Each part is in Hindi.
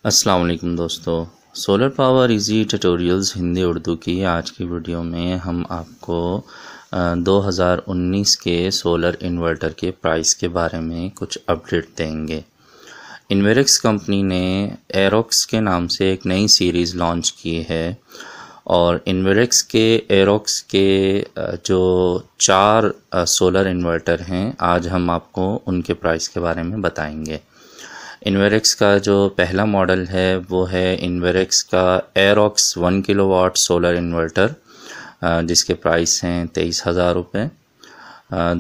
अस्सलाम वालेकुम दोस्तों, solar power easy tutorials Hindi Urdu की आज की वीडियो में हम आपको 2019 के सोलर इन्वर्टर के प्राइस के बारे में कुछ अपडेट देंगे। इन्वेरेक्स कंपनी ने एरोक्स के नाम से एक नई सीरीज़ लॉन्च की है और इन्वेरेक्स के एरोक्स के जो 4 सोलर इन्वर्टर हैं, आज हम आपको उनके प्राइस के बारे में बताएंगे। इन्वेरेक्स का जो पहला मॉडल है वो है इन्वेरेक्स का एरोक्स 1 किलोवाट सोलर इन्वर्टर, जिसके प्राइस हैं 23,000 रुपये।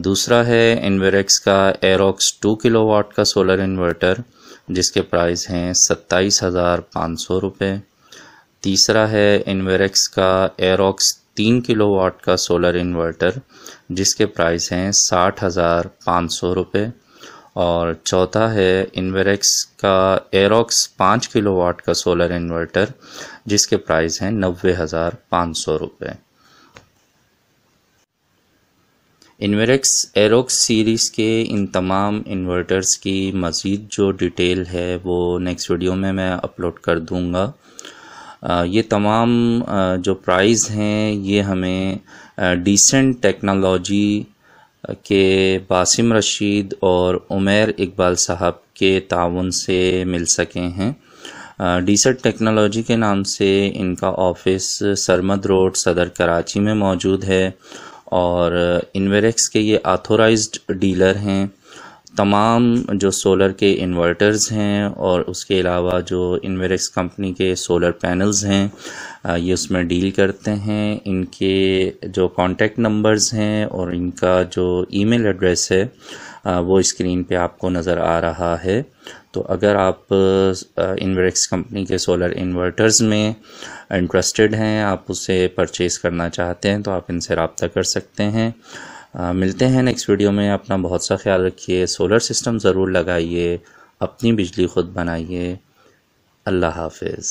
दूसरा है इन्वेरेक्स का एरोक्स 2 किलोवाट का सोलर इन्वर्टर, जिसके प्राइस हैं 27,500 रुपये। तीसरा है इन्वेरेक्स का एरोक्स 3 किलोवाट का सोलर इन्वर्टर, जिसके प्राइस हैं 60,500 रुपये। और चौथा है इन्वेरेक्स का एरोक्स 5 किलोवाट का सोलर इन्वर्टर, जिसके प्राइस हैं 90,500 रुपये। इन्वेरेक्स एरोक्स सीरीज़ के इन तमाम इन्वर्टर्स की मज़ीद जो डिटेल है वो नेक्स्ट वीडियो में मैं अपलोड कर दूंगा। ये तमाम जो प्राइस हैं ये हमें डिसेंट टेक्नोलॉजी के बासिम रशीद और उमैर इकबाल साहब के ताउन से मिल सके हैं। डिसेंट टेक्नोलॉजी के नाम से इनका ऑफिस सरमद रोड सदर कराची में मौजूद है और इन्वेरेक्स के ये ऑथोराइज्ड डीलर हैं। तमाम जो सोलर के इन्वर्टर्स हैं और उसके अलावा जो इन्वेरेक्स कंपनी के सोलर पैनल्स हैं ये उसमें डील करते हैं। इनके जो कॉन्टैक्ट नंबर्स हैं और इनका जो ईमेल एड्रेस है वो स्क्रीन पे आपको नज़र आ रहा है। तो अगर आप इन्वेरेक्स कंपनी के सोलर इन्वर्टर्स में इंटरेस्टेड हैं, आप उसे परचेज़ करना चाहते हैं, तो आप इनसे रब्ता कर सकते हैं। मिलते हैं नेक्स्ट वीडियो में। अपना बहुत सा ख्याल रखिए, सोलर सिस्टम ज़रूर लगाइए, अपनी बिजली खुद बनाइए। अल्लाह हाफिज़।